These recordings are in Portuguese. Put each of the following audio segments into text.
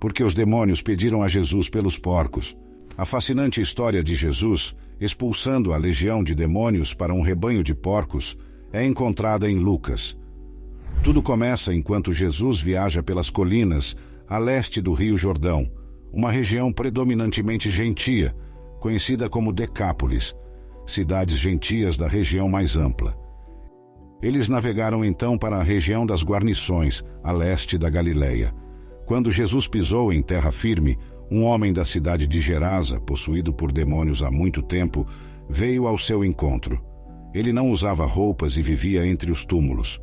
porque os demônios pediram a Jesus pelos porcos. A fascinante história de Jesus, expulsando a legião de demônios para um rebanho de porcos, é encontrada em Lucas. Tudo começa enquanto Jesus viaja pelas colinas a leste do Rio Jordão, uma região predominantemente gentia, conhecida como Decápolis, cidades gentias da região mais ampla. Eles navegaram então para a região das guarnições, a leste da Galileia. Quando Jesus pisou em terra firme, um homem da cidade de Gerasa, possuído por demônios há muito tempo, veio ao seu encontro. Ele não usava roupas e vivia entre os túmulos.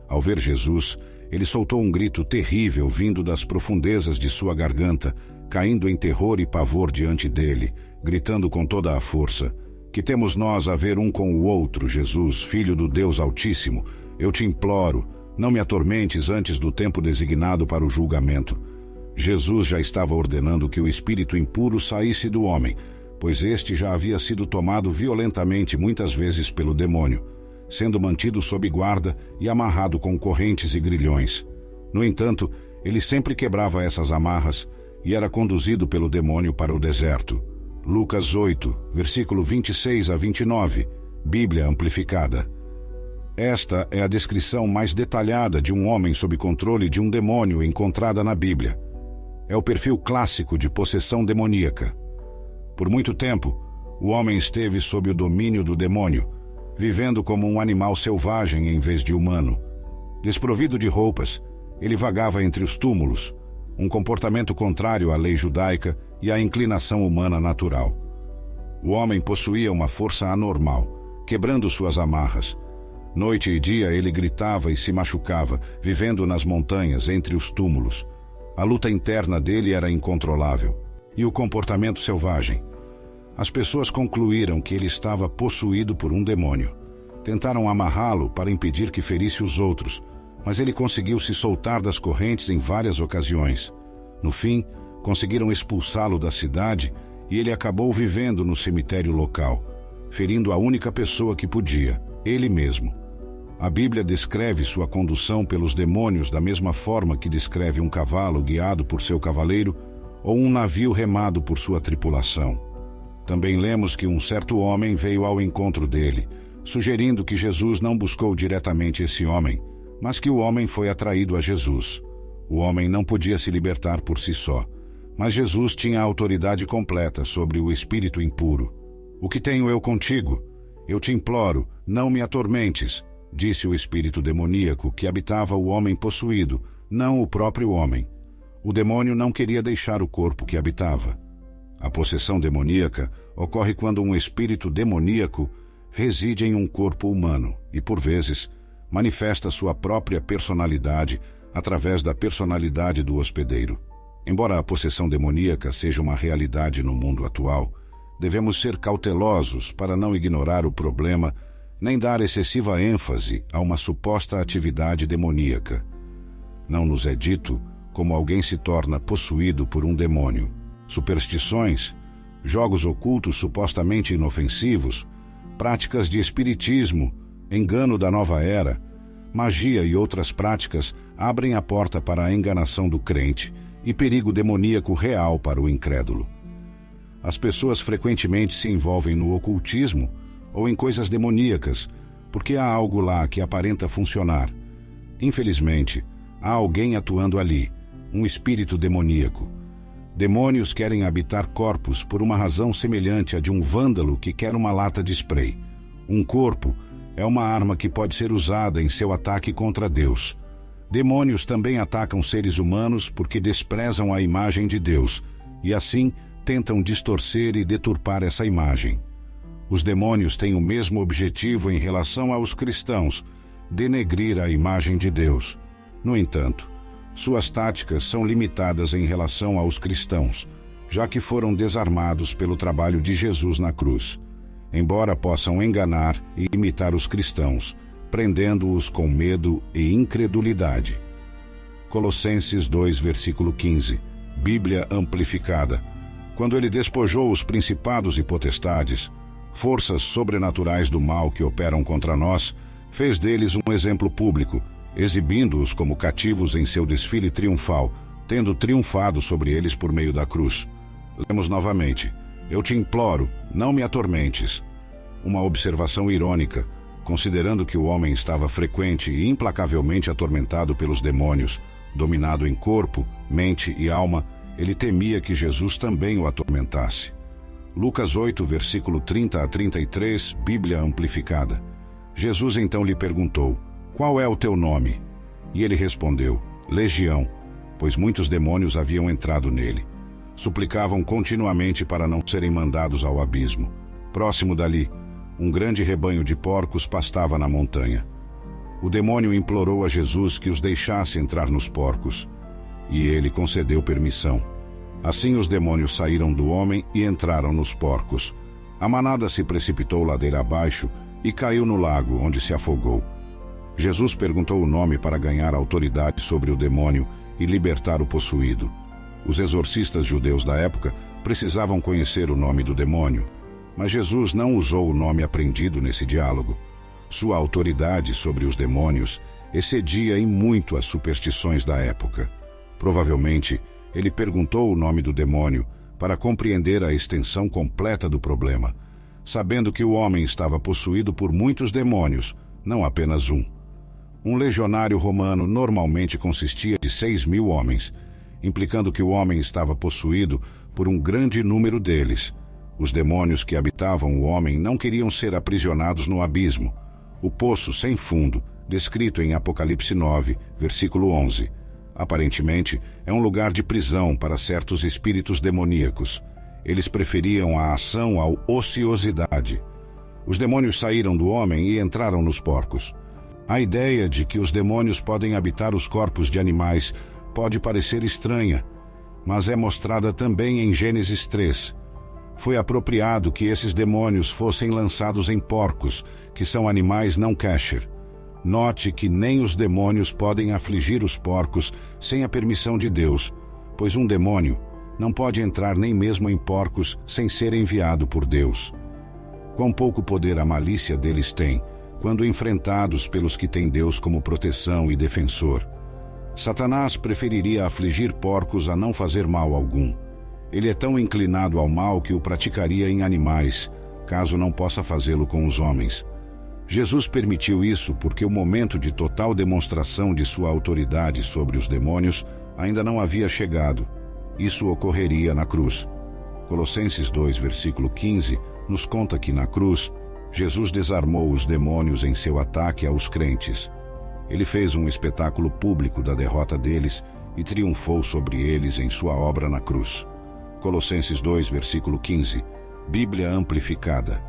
Ao ver Jesus, ele soltou um grito terrível vindo das profundezas de sua garganta, caindo em terror e pavor diante dele, gritando com toda a força: "Que temos nós a ver um com o outro, Jesus, Filho do Deus Altíssimo? Eu te imploro, não me atormentes antes do tempo designado para o julgamento." Jesus já estava ordenando que o espírito impuro saísse do homem, pois este já havia sido tomado violentamente muitas vezes pelo demônio, sendo mantido sob guarda e amarrado com correntes e grilhões. No entanto, ele sempre quebrava essas amarras e era conduzido pelo demônio para o deserto. Lucas 8, versículo 26 a 29, Bíblia Amplificada. Esta é a descrição mais detalhada de um homem sob controle de um demônio encontrada na Bíblia. É o perfil clássico de possessão demoníaca. Por muito tempo, o homem esteve sob o domínio do demônio, vivendo como um animal selvagem em vez de humano. Desprovido de roupas, ele vagava entre os túmulos, um comportamento contrário à lei judaica e à inclinação humana natural. O homem possuía uma força anormal, quebrando suas amarras. Noite e dia ele gritava e se machucava, vivendo nas montanhas, entre os túmulos. A luta interna dele era incontrolável. E o comportamento selvagem. As pessoas concluíram que ele estava possuído por um demônio. Tentaram amarrá-lo para impedir que ferisse os outros, mas ele conseguiu se soltar das correntes em várias ocasiões. No fim, conseguiram expulsá-lo da cidade e ele acabou vivendo no cemitério local, ferindo a única pessoa que podia, ele mesmo. A Bíblia descreve sua condução pelos demônios da mesma forma que descreve um cavalo guiado por seu cavaleiro ou um navio remado por sua tripulação. Também lemos que um certo homem veio ao encontro dele, sugerindo que Jesus não buscou diretamente esse homem, mas que o homem foi atraído a Jesus. O homem não podia se libertar por si só, mas Jesus tinha a autoridade completa sobre o espírito impuro. "O que tenho eu contigo? Eu te imploro, não me atormentes", disse o espírito demoníaco que habitava o homem possuído, não o próprio homem. O demônio não queria deixar o corpo que habitava. A possessão demoníaca ocorre quando um espírito demoníaco reside em um corpo humano e, por vezes, manifesta sua própria personalidade através da personalidade do hospedeiro. Embora a possessão demoníaca seja uma realidade no mundo atual, devemos ser cautelosos para não ignorar o problema nem dar excessiva ênfase a uma suposta atividade demoníaca. Não nos é dito como alguém se torna possuído por um demônio. Superstições, jogos ocultos supostamente inofensivos, práticas de espiritismo, engano da nova era, magia e outras práticas abrem a porta para a enganação do crente e perigo demoníaco real para o incrédulo. As pessoas frequentemente se envolvem no ocultismo ou em coisas demoníacas, porque há algo lá que aparenta funcionar. Infelizmente, há alguém atuando ali, um espírito demoníaco. Demônios querem habitar corpos por uma razão semelhante à de um vândalo que quer uma lata de spray. Um corpo é uma arma que pode ser usada em seu ataque contra Deus. Demônios também atacam seres humanos porque desprezam a imagem de Deus e assim tentam distorcer e deturpar essa imagem. Os demônios têm o mesmo objetivo em relação aos cristãos, denegrir a imagem de Deus. No entanto, suas táticas são limitadas em relação aos cristãos, já que foram desarmados pelo trabalho de Jesus na cruz, embora possam enganar e imitar os cristãos, prendendo-os com medo e incredulidade. Colossenses 2, versículo 15, Bíblia Amplificada. Quando ele despojou os principados e potestades, forças sobrenaturais do mal que operam contra nós, fez deles um exemplo público, exibindo-os como cativos em seu desfile triunfal, tendo triunfado sobre eles por meio da cruz. Lemos novamente: eu te imploro, não me atormentes. Uma observação irônica, considerando que o homem estava frequente e implacavelmente atormentado pelos demônios, dominado em corpo, mente e alma, ele temia que Jesus também o atormentasse. Lucas 8, versículo 30 a 33, Bíblia Amplificada. Jesus então lhe perguntou: qual é o teu nome? E ele respondeu: Legião, pois muitos demônios haviam entrado nele. Suplicavam continuamente para não serem mandados ao abismo. Próximo dali, um grande rebanho de porcos pastava na montanha. O demônio implorou a Jesus que os deixasse entrar nos porcos, e ele concedeu permissão. Assim os demônios saíram do homem e entraram nos porcos. A manada se precipitou ladeira abaixo e caiu no lago, onde se afogou. Jesus perguntou o nome para ganhar autoridade sobre o demônio e libertar o possuído. Os exorcistas judeus da época precisavam conhecer o nome do demônio, mas Jesus não usou o nome aprendido nesse diálogo. Sua autoridade sobre os demônios excedia em muito as superstições da época. Provavelmente, ele perguntou o nome do demônio para compreender a extensão completa do problema, sabendo que o homem estava possuído por muitos demônios, não apenas um. Um legionário romano normalmente consistia de 6.000 homens, implicando que o homem estava possuído por um grande número deles. Os demônios que habitavam o homem não queriam ser aprisionados no abismo, o poço sem fundo, descrito em Apocalipse 9, versículo 11. Aparentemente, é um lugar de prisão para certos espíritos demoníacos. Eles preferiam a ação à ociosidade. Os demônios saíram do homem e entraram nos porcos. A ideia de que os demônios podem habitar os corpos de animais pode parecer estranha, mas é mostrada também em Gênesis 3. Foi apropriado que esses demônios fossem lançados em porcos, que são animais não kosher. Note que nem os demônios podem afligir os porcos sem a permissão de Deus, pois um demônio não pode entrar nem mesmo em porcos sem ser enviado por Deus. Quão pouco poder a malícia deles tem, quando enfrentados pelos que têm Deus como proteção e defensor. Satanás preferiria afligir porcos a não fazer mal algum. Ele é tão inclinado ao mal que o praticaria em animais, caso não possa fazê-lo com os homens. Jesus permitiu isso porque o momento de total demonstração de sua autoridade sobre os demônios ainda não havia chegado. Isso ocorreria na cruz. Colossenses 2, versículo 15, nos conta que na cruz, Jesus desarmou os demônios em seu ataque aos crentes. Ele fez um espetáculo público da derrota deles e triunfou sobre eles em sua obra na cruz. Colossenses 2, versículo 15, Bíblia Amplificada.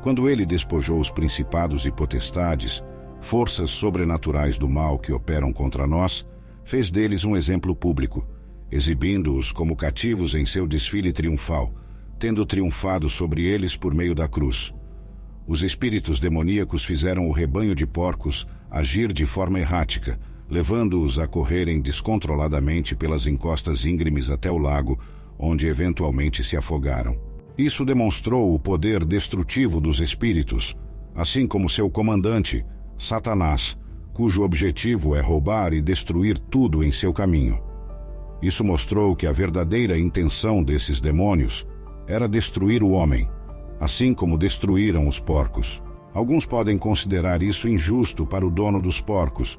Quando ele despojou os principados e potestades, forças sobrenaturais do mal que operam contra nós, fez deles um exemplo público, exibindo-os como cativos em seu desfile triunfal, tendo triunfado sobre eles por meio da cruz. Os espíritos demoníacos fizeram o rebanho de porcos agir de forma errática, levando-os a correrem descontroladamente pelas encostas íngremes até o lago, onde eventualmente se afogaram. Isso demonstrou o poder destrutivo dos espíritos, assim como seu comandante, Satanás, cujo objetivo é roubar e destruir tudo em seu caminho. Isso mostrou que a verdadeira intenção desses demônios era destruir o homem, assim como destruíram os porcos. Alguns podem considerar isso injusto para o dono dos porcos,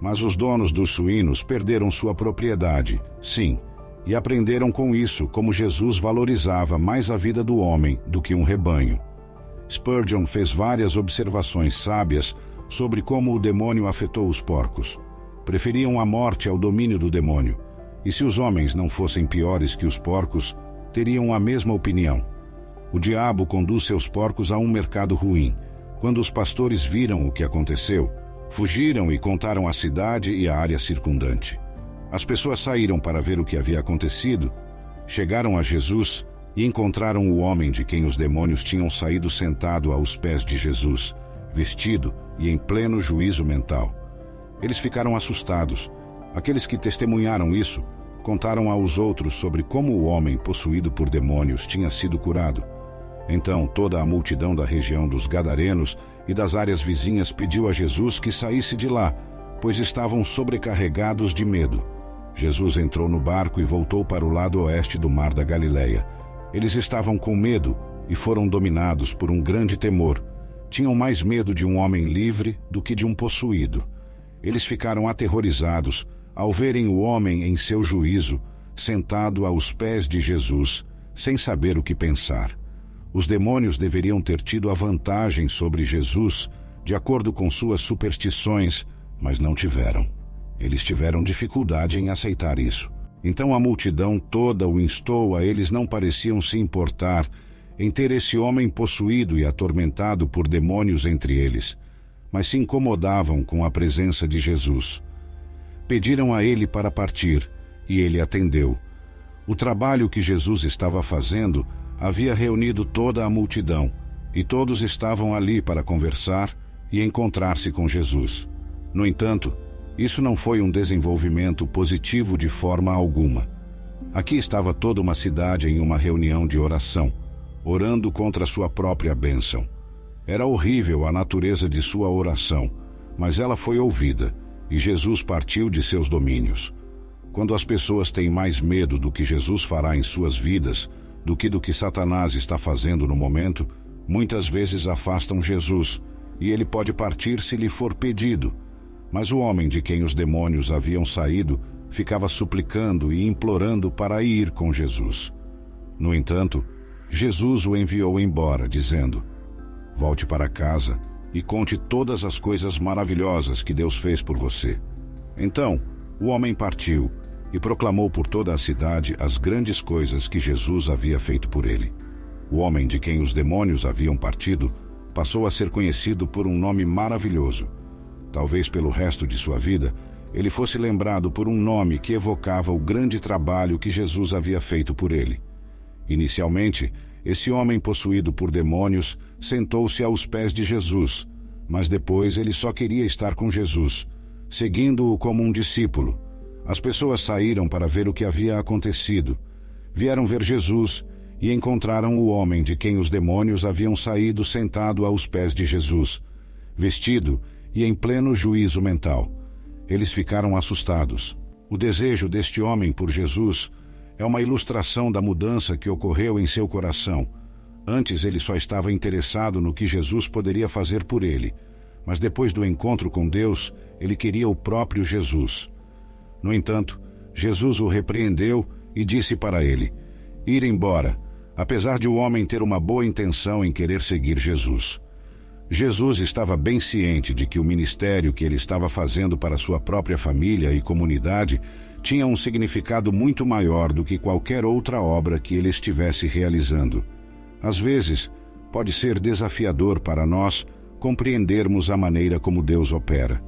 mas os donos dos suínos perderam sua propriedade, sim, e aprenderam com isso como Jesus valorizava mais a vida do homem do que um rebanho. Spurgeon fez várias observações sábias sobre como o demônio afetou os porcos. Preferiam a morte ao domínio do demônio, e se os homens não fossem piores que os porcos, teriam a mesma opinião. O diabo conduz seus porcos a um mercado ruim. Quando os pastores viram o que aconteceu, fugiram e contaram à cidade e à área circundante. As pessoas saíram para ver o que havia acontecido, chegaram a Jesus e encontraram o homem de quem os demônios tinham saído sentado aos pés de Jesus, vestido e em pleno juízo mental. Eles ficaram assustados. Aqueles que testemunharam isso contaram aos outros sobre como o homem possuído por demônios tinha sido curado. Então toda a multidão da região dos Gadarenos e das áreas vizinhas pediu a Jesus que saísse de lá, pois estavam sobrecarregados de medo. Jesus entrou no barco e voltou para o lado oeste do mar da Galileia. Eles estavam com medo e foram dominados por um grande temor. Tinham mais medo de um homem livre do que de um possuído. Eles ficaram aterrorizados ao verem o homem em seu juízo, sentado aos pés de Jesus, sem saber o que pensar. Os demônios deveriam ter tido a vantagem sobre Jesus, de acordo com suas superstições, mas não tiveram. Eles tiveram dificuldade em aceitar isso. Então a multidão toda o instou a eles não pareciam se importar em ter esse homem possuído e atormentado por demônios entre eles, mas se incomodavam com a presença de Jesus. Pediram a ele para partir, e ele atendeu. O trabalho que Jesus estava fazendo havia reunido toda a multidão, e todos estavam ali para conversar e encontrar-se com Jesus. No entanto, isso não foi um desenvolvimento positivo de forma alguma. Aqui estava toda uma cidade em uma reunião de oração, orando contra sua própria bênção. Era horrível a natureza de sua oração, mas ela foi ouvida, e Jesus partiu de seus domínios. Quando as pessoas têm mais medo do que Jesus fará em suas vidas, do que Satanás está fazendo no momento, muitas vezes afastam Jesus, e ele pode partir se lhe for pedido. Mas o homem de quem os demônios haviam saído ficava suplicando e implorando para ir com Jesus. No entanto, Jesus o enviou embora, dizendo: "Volte para casa e conte todas as coisas maravilhosas que Deus fez por você." Então, o homem partiu e proclamou por toda a cidade as grandes coisas que Jesus havia feito por ele. O homem de quem os demônios haviam partido passou a ser conhecido por um nome maravilhoso. Talvez pelo resto de sua vida, ele fosse lembrado por um nome que evocava o grande trabalho que Jesus havia feito por ele. Inicialmente, esse homem possuído por demônios sentou-se aos pés de Jesus, mas depois ele só queria estar com Jesus, seguindo-o como um discípulo. As pessoas saíram para ver o que havia acontecido. Vieram ver Jesus e encontraram o homem de quem os demônios haviam saído sentado aos pés de Jesus, vestido e em pleno juízo mental. Eles ficaram assustados. O desejo deste homem por Jesus é uma ilustração da mudança que ocorreu em seu coração. Antes ele só estava interessado no que Jesus poderia fazer por ele, mas depois do encontro com Deus, ele queria o próprio Jesus. No entanto, Jesus o repreendeu e disse para ele ir embora, apesar de o homem ter uma boa intenção em querer seguir Jesus. Jesus estava bem ciente de que o ministério que ele estava fazendo para sua própria família e comunidade tinha um significado muito maior do que qualquer outra obra que ele estivesse realizando. Às vezes, pode ser desafiador para nós compreendermos a maneira como Deus opera.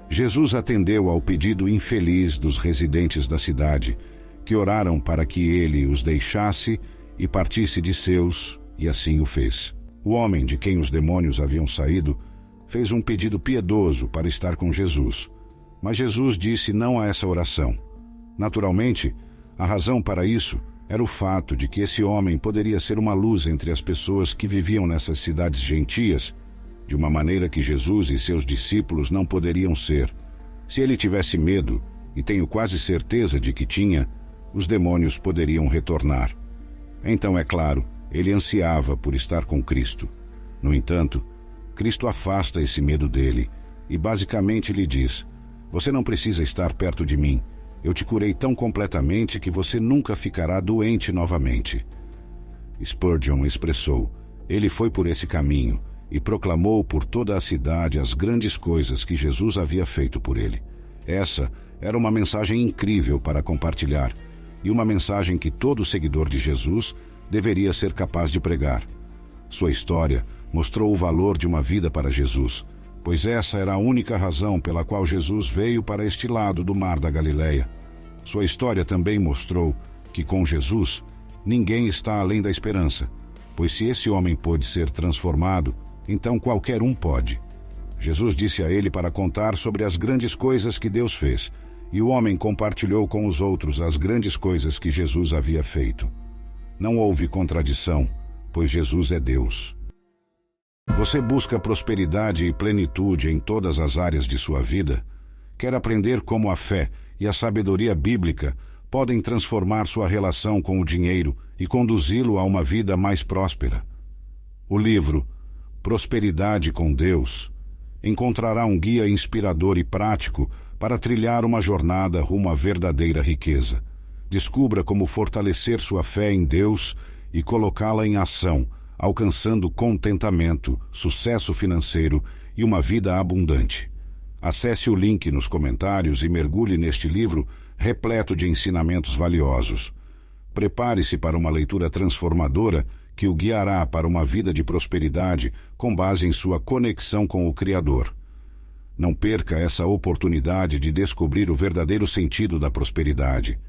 Jesus atendeu ao pedido infeliz dos residentes da cidade, que oraram para que ele os deixasse e partisse de seus, e assim o fez. O homem de quem os demônios haviam saído fez um pedido piedoso para estar com Jesus, mas Jesus disse não a essa oração. Naturalmente, a razão para isso era o fato de que esse homem poderia ser uma luz entre as pessoas que viviam nessas cidades gentias, de uma maneira que Jesus e seus discípulos não poderiam ser. Se ele tivesse medo, e tenho quase certeza de que tinha, os demônios poderiam retornar. Então, é claro, ele ansiava por estar com Cristo. No entanto, Cristo afasta esse medo dele e basicamente lhe diz: "Você não precisa estar perto de mim. Eu te curei tão completamente que você nunca ficará doente novamente." Spurgeon expressou: "Ele foi por esse caminho e proclamou por toda a cidade as grandes coisas que Jesus havia feito por ele." Essa era uma mensagem incrível para compartilhar e uma mensagem que todo seguidor de Jesus deveria ser capaz de pregar. Sua história mostrou o valor de uma vida para Jesus, pois essa era a única razão pela qual Jesus veio para este lado do mar da Galileia. Sua história também mostrou que com Jesus ninguém está além da esperança, pois se esse homem pôde ser transformado, então qualquer um pode. Jesus disse a ele para contar sobre as grandes coisas que Deus fez, e o homem compartilhou com os outros as grandes coisas que Jesus havia feito. Não houve contradição, pois Jesus é Deus. Você busca prosperidade e plenitude em todas as áreas de sua vida? Quer aprender como a fé e a sabedoria bíblica podem transformar sua relação com o dinheiro e conduzi-lo a uma vida mais próspera. O livro Prosperidade com Deus encontrará um guia inspirador e prático para trilhar uma jornada rumo à verdadeira riqueza. Descubra como fortalecer sua fé em Deus e colocá-la em ação, alcançando contentamento, sucesso financeiro e uma vida abundante. Acesse o link nos comentários e mergulhe neste livro repleto de ensinamentos valiosos. Prepare-se para uma leitura transformadora que o guiará para uma vida de prosperidade com base em sua conexão com o Criador. Não perca essa oportunidade de descobrir o verdadeiro sentido da prosperidade.